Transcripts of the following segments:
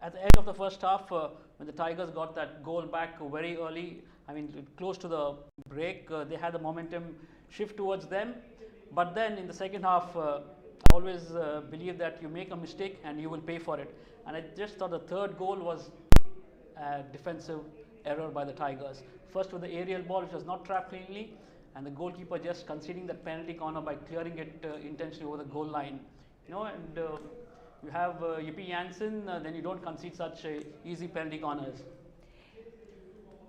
at the end of the first half, when the Tigers got that goal back very early, I mean, close to the break, they had the momentum shift towards them. But then in the second half, I always believe that you make a mistake and you will pay for it. And I just thought the third goal was a defensive error by the Tigers. First with the aerial ball, which was not trapped cleanly, and the goalkeeper just conceding that penalty corner by clearing it intentionally over the goal line. And you have Yippee Jansen, then you don't concede such easy penalty corners.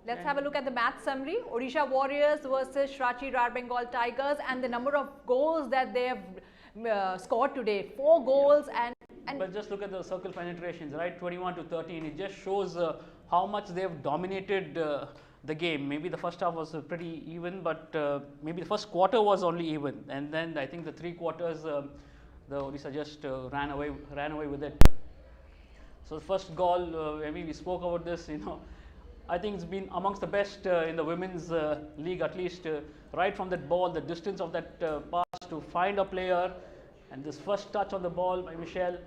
Let's have a look at the match summary. Odisha Warriors versus Shrachi Rar Bengal Tigers, and the number of goals that they have scored today. 4 goals and but just look at the circle penetrations, right? 21 to 13. It just shows how much they have dominated the game. Maybe the first half was pretty even, but maybe the first quarter was only even, and then I think the 3 quarters the Odisha just ran away with it. So the first goal, I mean, we spoke about this, I think it's been amongst the best in the women's league, at least right from that ball, the distance of that pass to find a player, and this first touch on the ball by Michelle,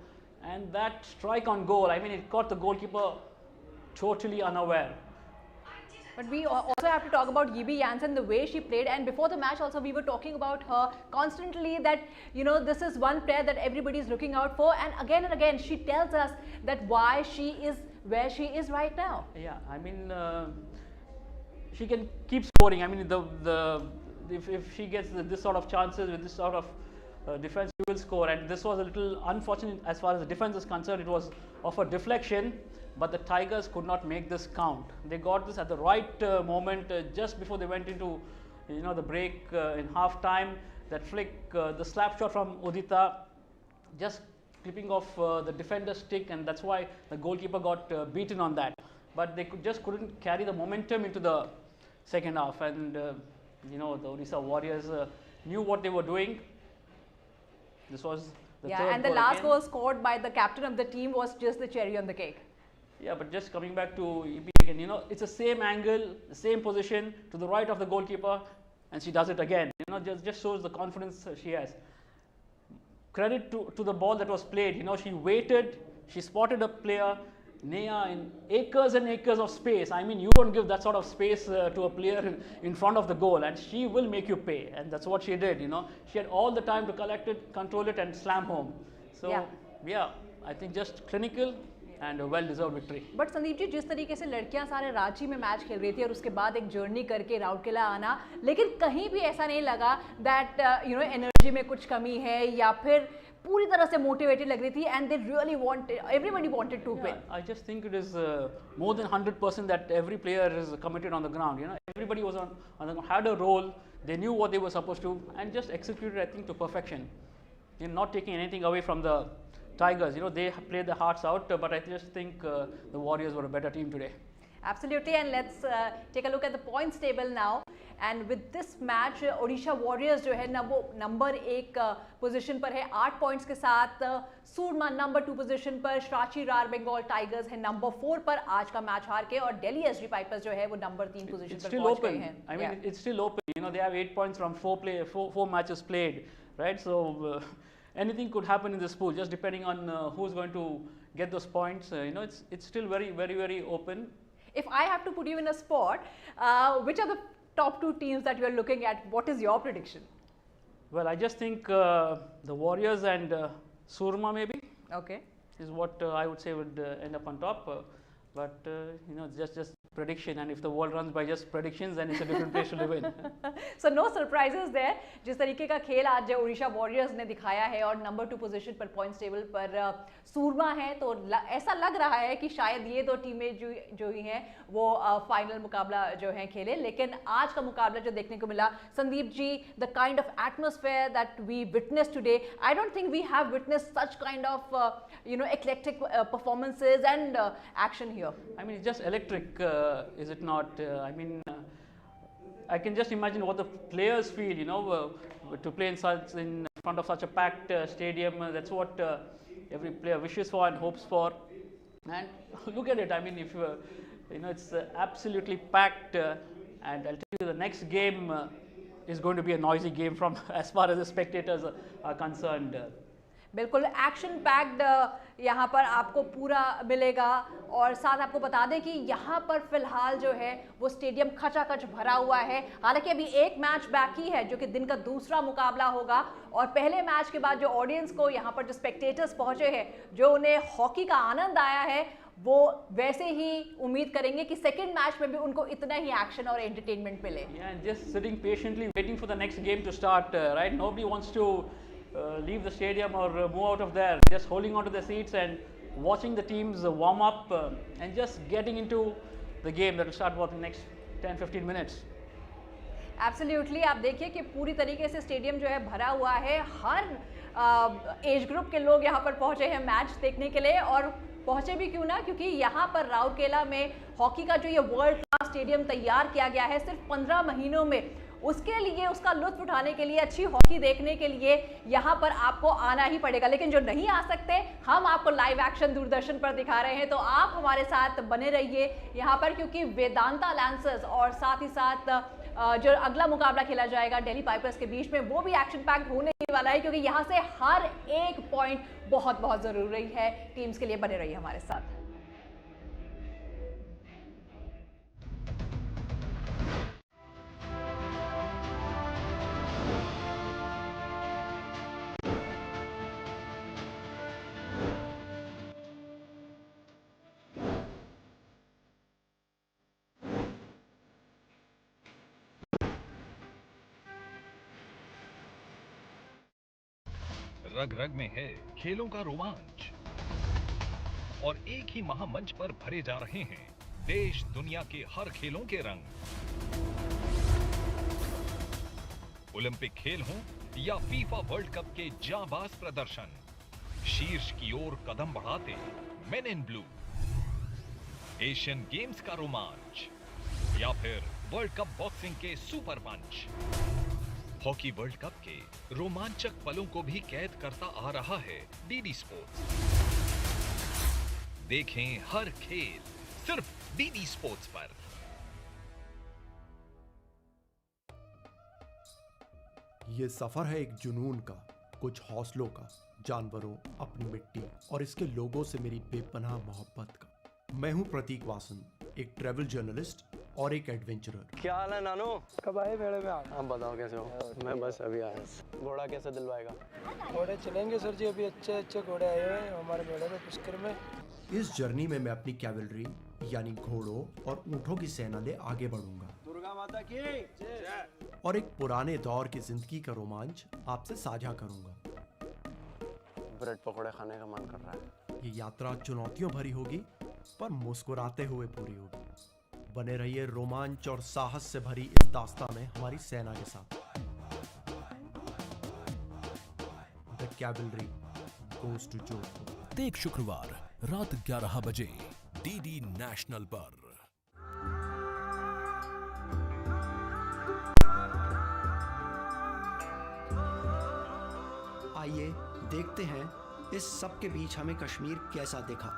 and that strike on goal. I mean, it caught the goalkeeper totally unaware. But we also have to talk about Yippee Jansen, the way she played, and before the match also we were talking about her constantly, that this is one player that everybody is looking out for, and again she tells us that why she is where she is right now. Yeah, I mean, she can keep scoring. I mean, if she gets this sort of chances with this sort of defense, she will score. And this was a little unfortunate as far as the defense is concerned. It was of a deflection, but the Tigers could not make this count. They got this at the right moment, just before they went into the break in half time. That flick, the slap shot from Udita, just clipping off the defender's stick, and that's why the goalkeeper got beaten on that. But they just couldn't carry the momentum into the second half, and the Odisha Warriors knew what they were doing. This was the third and the goal last again. goal scored by the captain of the team was just the cherry on the cake. Yeah, but just coming back to EP again, it's the same angle, the same position to the right of the goalkeeper, and she does it again. Just shows the confidence she has. Credit to the ball that was played. She waited, she spotted a player, Neha, in acres and acres of space. I mean, you don't give that sort of space to a player in front of the goal, and she will make you pay. And that's what she did. She had all the time to collect it, control it, and slam home. So yeah, I think just clinical and a well-deserved victory. But Sandeep ji, जिस तरीके से लड़कियां सारे रांची में match खेल रही थी और उसके बाद एक जर्नी करके राउरकेला आना, लेकिन कहीं भी ऐसा नहीं लगा that एनर्जी में कुछ कमी है या फिर पूरी तरह से मोटिवेटेड लग रही थी, and they really everybody wanted to win. I just think it is more than 100% that every player is committed on the ground. Everybody was had a role. They knew what they were supposed to and just executed, I think, to perfection. Not taking anything away from the Tigers. They played their hearts out, but I just think the Warriors were a better team today. Absolutely, and let's take a look at the points table now. And with this match, Odisha Warriors जो है ना वो number 1 position पर है 8 points के साथ. सूरमा number 2 position पर, श्राची रार बंगाल टाइगर्स है नंबर 4 पर आज का मैच हार के, और दिल्ली एसजी पाइपर्स जो है वो नंबर 3 पोजीशन पर पहुंच गए हैं. I mean, it's still open. They have 8 points from 4 matches played, right? So anything could happen in this pool, just depending on who's going to get those points. It's still very, very, very open. If I have to put you in a spot, which are the top 2 teams that you are looking at? What is your prediction? Well, I just think the Warriors and Surma maybe. Okay. Is what I would say would end up on top. But just prediction, and if the world runs by just predictions, then it's a different place to live in. So no surprises there. जिस तरीके का खेल आज Orissa warriors ने दिखाया है और number 2 position पर पॉइंट्स टेबल पर सूरमा है, तो ऐसा लग रहा है कि शायद ये 2 टीमें जो ही हैं वो फाइनल मुकाबला जो है खेले. लेकिन आज का मुकाबला जो देखने को मिला, Sandeep ji, the kind of atmosphere that we witnessed today, I don't think we have witnessed such kind of eclectic performances and action here. I mean, it's just electric, is it not? I mean, I can just imagine what the players feel, to play in front of such a packed stadium. That's what every player wishes for and hopes for. And look at it. I mean, if it's absolutely packed, and I'll tell you, the next game is going to be a noisy game from as far as the spectators are concerned. बिल्कुल action packed यहाँ पर आपको पूरा मिलेगा। और साथ आपको बता दें कि यहाँ पर फिलहाल जो है वो स्टेडियम खचाखच भरा हुआ है। हालांकि अभी एक मैच बाकी है जो कि दिन का दूसरा मुकाबला होगा, और पहले मैच के बाद जो ऑडियंस को यहाँ पर जो स्पेक्टेटर्स पहुंचे हैं, जो उन्हें हॉकी का आनंद आया है, वो वैसे ही उम्मीद करेंगे कि सेकंड मैच में भी उनको इतना ही एक्शन और एंटरटेनमेंट मिले। Yeah, just sitting patiently waiting for the next game to start, right? Nobody wants to leave the stadium or move out of there. Just holding on to their seats and watching the teams warm up and just getting into the game that will start for the next 10-15 minutes. Absolutely, आप देखिए कि पूरी तरीके से stadium जो है भरा हुआ है। हर एज ग्रुप के लोग यहाँ पर पहुंचे हैं मैच देखने के लिए, और पहुंचे भी क्यों ना, क्योंकि यहाँ पर राउरकेला में हॉकी का जो ये वर्ल्ड क्लास स्टेडियम तैयार किया गया है सिर्फ 15 महीनों में, उसके लिए, उसका लुत्फ उठाने के लिए, अच्छी हॉकी देखने के लिए यहाँ पर आपको आना ही पड़ेगा। लेकिन जो नहीं आ सकते, हम आपको लाइव एक्शन दूरदर्शन पर दिखा रहे हैं, तो आप हमारे साथ बने रहिए यहाँ पर, क्योंकि वेदांता लैंसर्स और साथ ही साथ जो अगला मुकाबला खेला जाएगा दिल्ली पाइपर्स के बीच में, वो भी एक्शन पैक्ड होने ही वाला है, क्योंकि यहाँ से हर एक पॉइंट बहुत बहुत जरूरी है टीम्स के लिए। बने रहिए हमारे साथ। रग रग में है खेलों का रोमांच, और एक ही महामंच पर भरे जा रहे हैं देश दुनिया के हर खेलों के रंग। ओलंपिक खेल हों या फीफा वर्ल्ड कप के जांबाज प्रदर्शन, शीर्ष की ओर कदम बढ़ाते men in blue. Asian games का रोमांच या फिर वर्ल्ड कप बॉक्सिंग के super punch, hockey world cup के रोमांचक पलों को भी कैद करता आ रहा है डीडी स्पोर्ट्स। देखें हर खेल सिर्फ डीडी स्पोर्ट्स पर। ये सफर है एक जुनून का, कुछ हौसलों का, जानवरों, अपनी मिट्टी और इसके लोगों से मेरी बेपनाह मोहब्बत का। मैं हूं प्रतीक वासन, एक ट्रैवल जर्नलिस्ट और एक एडवेंचरर। क्या हाल है नानू? कब आए मेले में आप? आप बताओ कैसे हो? मैं बस अभी आया। घोड़ा कैसे दिलवाएगा? घोड़े चलेंगे सर जी, अभी अच्छे अच्छे घोड़े आए हुए हैं हमारे मेले में पुष्कर में। इस जर्नी में मैं अपनी कैवलरी यानी घोड़ों और ऊंटों की सेना ले आगे बढ़ूंगा। दुर्गा माता की जय। और एक पुराने दौर की जिंदगी का रोमांच आपसे साझा करूंगा। ब्रेड पकौड़े खाने का मन कर रहा है। ये यात्रा चुनौतियों भरी होगी, पर मुस्कुराते हुए पूरी होगी। बने रहिए रोमांच और साहस से भरी इस दास्तां में हमारी सेना के साथ। The cavalry goes to Jodhpur. प्रत्येक शुक्रवार रात 11 बजे डीडी नेशनल पर। आइए देखते हैं इस सब के बीच हमें कश्मीर कैसा दिखा।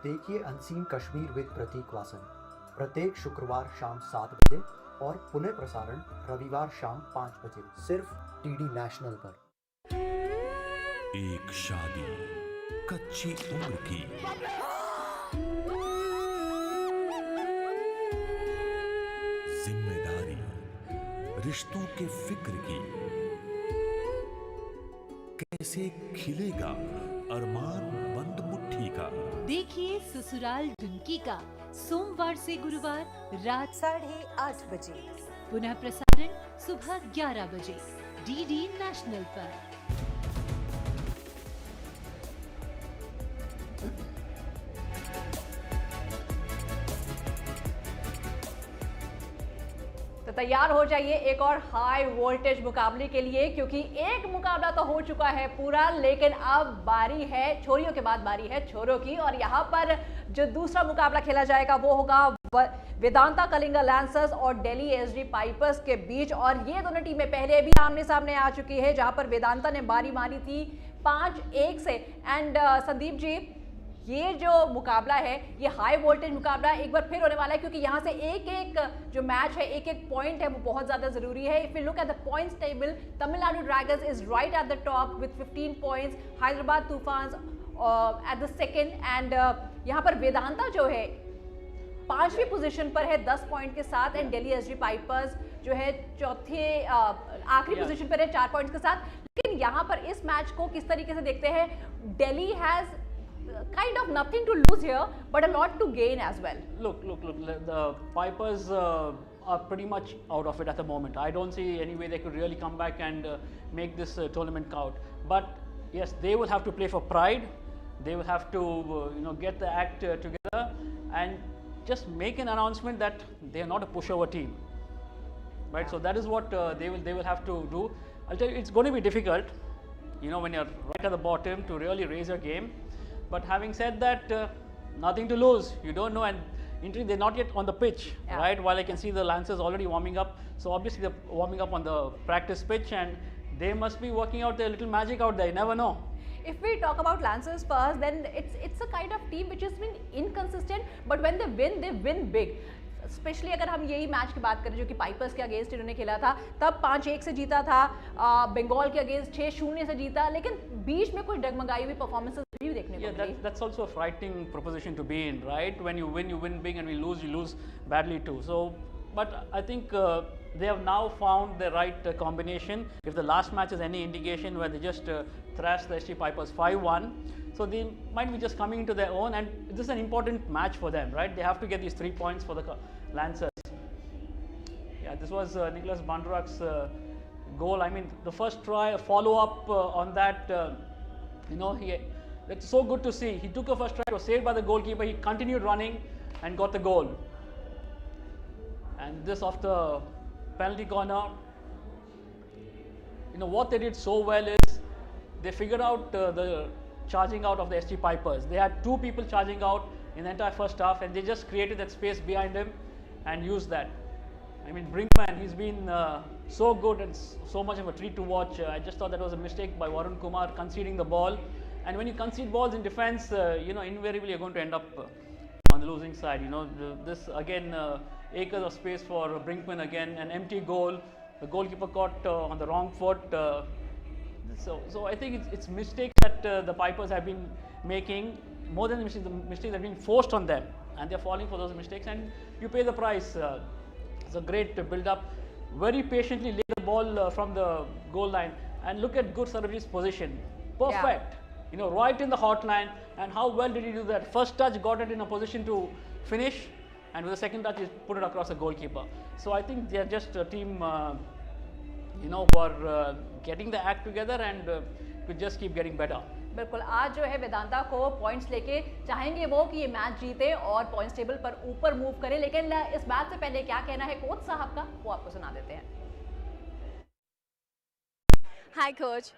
देखिए अनसीन कश्मीर विद प्रतीक वासन प्रत्येक शुक्रवार शाम 7 बजे और पुनः प्रसारण रविवार शाम 5 बजे सिर्फ डीडी नेशनल पर। एक शादी कच्ची उम्र की, जिम्मेदारी रिश्तों के फिक्र की, कैसे खिलेगा अरमान बंद मुट्ठी का। देखिए ससुराल डुनकी का सोमवार से गुरुवार रात 8:30 बजे, पुनः प्रसारण सुबह 11 बजे डीडी नेशनल पर। तो तैयार हो जाइए एक और हाई वोल्टेज मुकाबले के लिए, क्योंकि एक मुकाबला तो हो चुका है पूरा, लेकिन अब बारी है छोरियों के बाद बारी है छोरों की। और यहाँ पर जो दूसरा मुकाबला खेला जाएगा वो होगा वेदांता कलिंगा लैंसर्स और दिल्ली एसडी पाइपर्स के बीच। और ये दोनों टीमें पहले भी आमने सामने आ चुकी है, जहां पर वेदांता ने बारी मारी थी 5-1 से। एंड संदीप जी, ये जो मुकाबला है ये हाई वोल्टेज मुकाबला एक बार फिर होने वाला है, क्योंकि यहाँ से एक एक जो मैच है, एक एक पॉइंट है वो बहुत ज़्यादा ज़रूरी है. If you look at the points table, Tamil Nadu dragons is right at the top with 15 points, Hyderabad Toofans at the second, and यहाँ पर वेदांता जो है 5वीं पोजीशन पर है 10 पॉइंट के साथ, एंड दिल्ली एसजी पाइपर्स जो है चौथे आखिरी पोजीशन पर है 4 पॉइंट्स के साथ. लेकिन यहाँ पर इस मैच को किस तरीके से देखते हैं? Delhi has kind of nothing to lose here, but a lot to gain as well. Look, the Pipers are pretty much out of it at the moment. I don't see any way they could really come back and make this tournament count. But yes, they will have to play for pride. They will have to get the act together and just make an announcement that they are not a pushover team, right? So that is what they will have to do. I'll tell you, it's going to be difficult, when you're right at the bottom, to really raise your game. But having said that, nothing to lose. You don't know, and they're not yet on the pitch, right? While I can see the Lancers already warming up, so obviously they're warming up on the practice pitch, and they must be working out their little magic out there. You never know. If we talk about Lancers first, then it's a kind of team which has been inconsistent, but when they win big. Specially अगर हम यही match की बात करें जो कि pipers के against इन्होंने खेला था, तब 5-1 से जीता था, बंगाल के अगेंस्ट 6-0 से जीता, लेकिन बीच में कुछ डगमगाई हुई परफॉर्मेंसेस भी देखने को मिली. That's also a frightening proposition to be in, right? When you win big, and when you lose badly too. So, but I think they have now found the right combination. If the last match is any indication, where they just thrashed the ST Pipers 5-1, so they might be just coming into their own, and this is an important match for them, right? They have to get these 3 points for the Lancers. Yeah, this was Nicholas Bandrak's goal. I mean, the first try, follow up on that, it's so good to see. He took a first try, was saved by the goalkeeper, he continued running and got the goal. And this off the penalty corner. What they did so well is they figured out the charging out of the ST Pipers. They had 2 people charging out in the entire first half, and they just created that space behind him and used that. I mean, Brinkman, he's been so good and so much of a treat to watch. I just thought that was a mistake by Varun Kumar conceding the ball. And when you concede balls in defense, invariably you're going to end up on the losing side. This again, acres of space for Brinkman again, an empty goal. The goalkeeper caught on the wrong foot. So I think it's mistakes that the Pipers have been making. More than the mistakes have been forced on them, and they're falling for those mistakes, and you pay the price. It's a great build-up. Very patiently lay the ball from the goal line, and look at Gursaravji's position. Perfect. Right in the hot line, and how well did he do that? First touch got it in a position to finish, and with the second touch he put it across the goalkeeper. So I think they're just a team, who are getting the act together and could just keep getting better. बिल्कुल, आज जो है वेदांता को points लेके चाहेंगे वो कि ये मैच जीते और पॉइंट्स टेबल पर ऊपर मूव करे, लेकिन इस मैच से पहले क्या कहना है कोच साहब का वो आपको सुना देते हैं. Hi coach,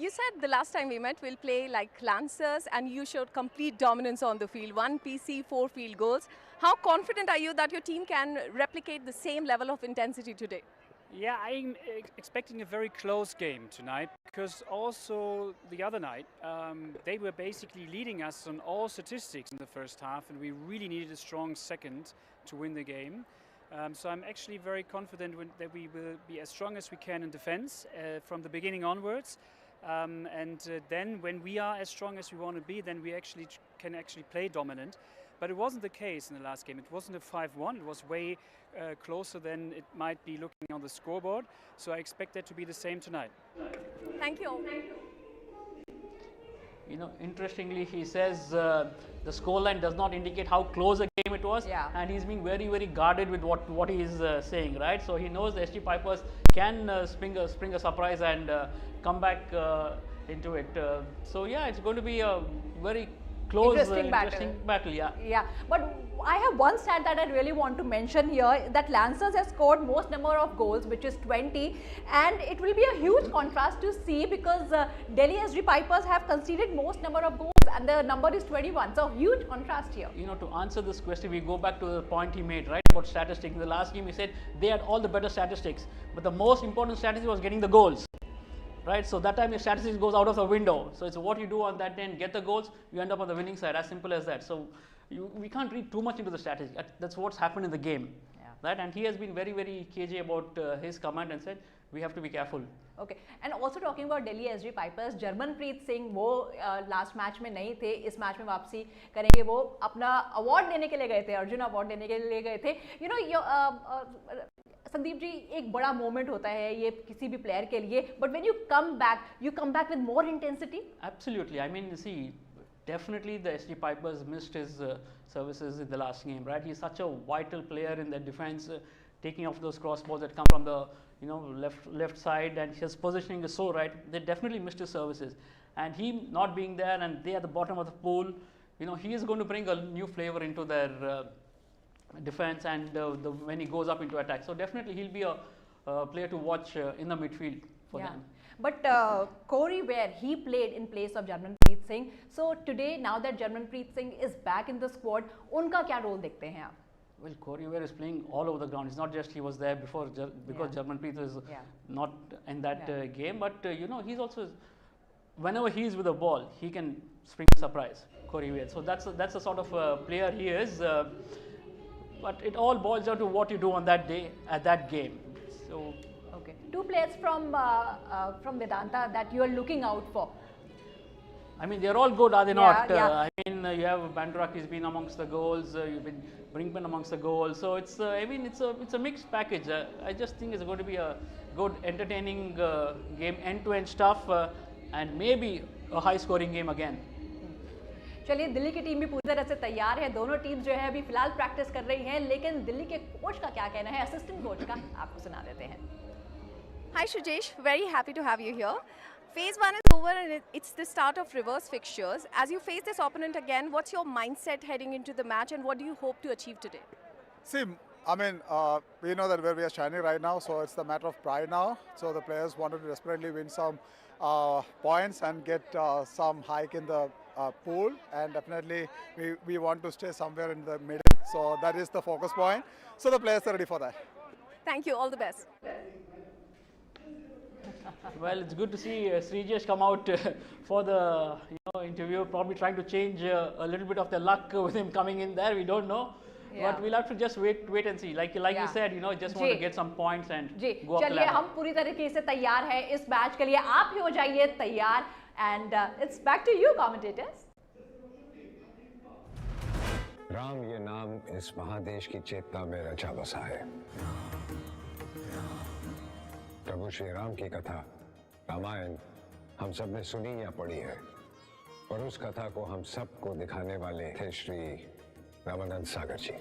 you said the last time we met we'll play like Lancers, and you showed complete dominance on the field, 1 PC, 4 field goals. How confident are you that your team can replicate the same level of intensity today? Yeah, I'm expecting a very close game tonight, because also the other night they were basically leading us on all statistics in the first half, and we really needed a strong second to win the game. So I'm actually very confident that we will be as strong as we can in defense from the beginning onwards, and then when we are as strong as we want to be, then we can actually play dominant. But it wasn't the case in the last game. It wasn't a 5-1. It was way closer than it might be looking on the scoreboard. So I expect that to be the same tonight. Thank you. Interestingly, he says the scoreline does not indicate how close a game it was, and he's being very, very guarded with what he is saying, right? So he knows the ST Pipers can spring a surprise and come back into it. So yeah, it's going to be a very close, interesting battle. Yeah, but I have one stat that I really want to mention here, that Lancers has scored most number of goals, which is 20, and it will be a huge contrast to see, because Delhi SG Pipers have conceded most number of goals and the number is 21, so huge contrast here. To answer this question, we go back to the point he made, right, about statistics. In the last game he said they had all the better statistics, but the most important statistic was getting the goals. right? So that time your strategy goes out of the window. So it's what you do on that end, get the goals, you end up on the winning side, as simple as that. So we can't read too much into the strategy. That's what's happened in the game, right? And he has been very, very cagey about his command and said, we have to be careful. Okay, and also talking about Delhi SG Pipers, Jarmanpreet Singh वो last match में नहीं थे, इस match में वापसी करेंगे. वो अपना अवार्ड देने के लिए गए थे, अर्जुन अवार्ड देने के लिए गए थे. यू नो संदीप जी, एक बड़ा मोमेंट होता है ये किसी भी प्लेयर के लिए, but when you come back with more intensity. Absolutely. I mean, see, definitely the SG Pipers missed his services in the last game, right? He's such a vital player in the defense, taking off those cross balls that come from the left side, and his positioning is so right. They definitely missed his services, and he not being there, and they at the bottom of the pool, he is going to bring a new flavor into their defense, and when he goes up into attack. So definitely he'll be a player to watch in the midfield for them. But Corey Ware, he played in place of Jarmanpreet Singh. So today, now that Jarmanpreet Singh is back in the squad, उनका क्या role देखते हैं आप? Well, Corey Ware is playing all over the ground. It's not just he was there before because Jarmanpreet is not in that game, but he's also, whenever he is with the ball, he can spring a surprise, Corey Ware. So that's the sort of player he is. But it all boils down to what you do on that day at that game. So. Okay, two players from Vedanta that you are looking out for. I mean, they're all good, are they not? Yeah. I mean, you have Bandrak, he's been amongst the goals. You've been Brinkman amongst the goals. So it's it's a mixed package. I just think it's going to be a good, entertaining game, end-to-end stuff, and maybe a high-scoring game again. चलिए, दिल्ली की team भी पूरी तरह से तैयार है. दोनों team जो है अभी फिलहाल प्रैक्टिस कर रही हैं, लेकिन दिल्ली के कोच का क्या कहना है, असिस्टेंट कोच का, आपको सुना देते हैं. Hi Shujesh, very happy to have you here. Phase 1 is over and it's the start of reverse fixtures. As you face this opponent again, what's your mindset heading into the match and what do you hope to achieve today? See, I mean, we know that where we are standing right now, so it's the matter of pride now. So the players wanted to desperately win some points and get some hike in the pool, and definitely we want to stay somewhere in the middle. So that is the focus point. So the players are ready for that. Thank you, all the best. Well, it's good to see Srijesh come out for the interview, probably trying to change a little bit of the luck with him coming in there. We don't know. But we'll have to just wait and see. Like you said, just want to get some points and go up the ladder. चलिए, हम पूरी तरीके से तैयार हैं इस match के लिए. आप भी हो जाइए तैयार. And it's back to you, commentators. Ram ये नाम इस महादेश की चेतना में रचा बसा है. प्रभु श्री राम की कथा रामायण हम सब ने सुनी या पढ़ी है, और उस कथा को हम सबको दिखाने वाले थे श्री रामानंद सागर जी.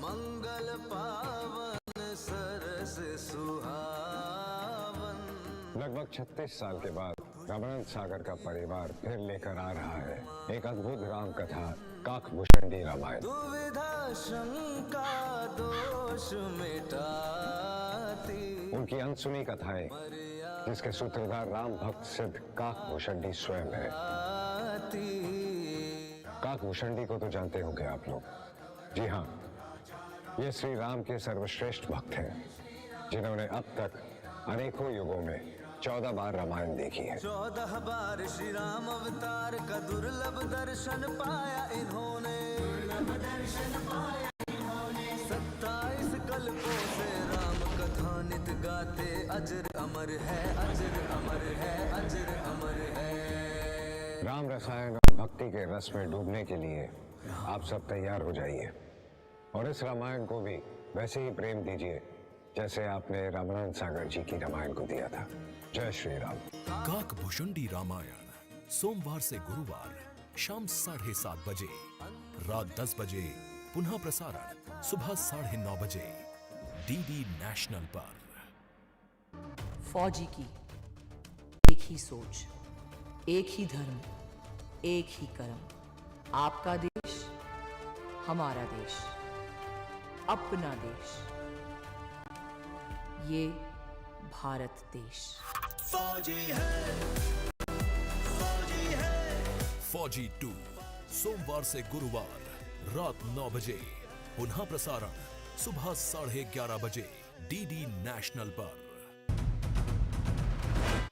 मंगल पावन सरस सुहावन. लगभग 36 साल के बाद रामानंद सागर का परिवार फिर लेकर आ रहा है एक अद्भुत राम कथा, काकभूषणी रामायण. दुविधा शंका दोष मिटाती उनकी अनसुनी कथाएं, जिसके सूत्रधार राम भक्त सिद्ध काकभूषणी स्वयं है. काकभूषणी को तो जानते होंगे आप लोग. जी हाँ, ये श्री राम के सर्वश्रेष्ठ भक्त हैं, जिन्होंने अब तक अनेकों युगों में 14 बार रामायण देखी है. 14 बार श्री राम अवतार का दुर्लभ दर्शन पाया इन्होंने. 27 कल्पों से राम कथा नित गाते, अजर अमर है, अजर अमर है, अजर अमर है. राम रसायन और भक्ति के रस में डूबने के लिए आप सब तैयार हो जाइए, और इस रामायण को भी वैसे ही प्रेम दीजिए जैसे आपने रामानंद सागर जी की रामायण को दिया था. जय श्री राम. काकभूषणी रामायण सोमवार से गुरुवार शाम 7:30 बजे, रात 10 बजे पुनः प्रसारण सुबह 9:30 बजे डीडी नेशनल पर. फौजी की एक ही सोच, एक ही धर्म, एक ही कर्म. आपका देश, हमारा देश, अपना देश, ये भारत देश. फौजी है, फौजी है. फौजी 2 सोमवार से गुरुवार रात 9 बजे, पुनः प्रसारण सुबह 11:30 बजे डीडी नेशनल पर.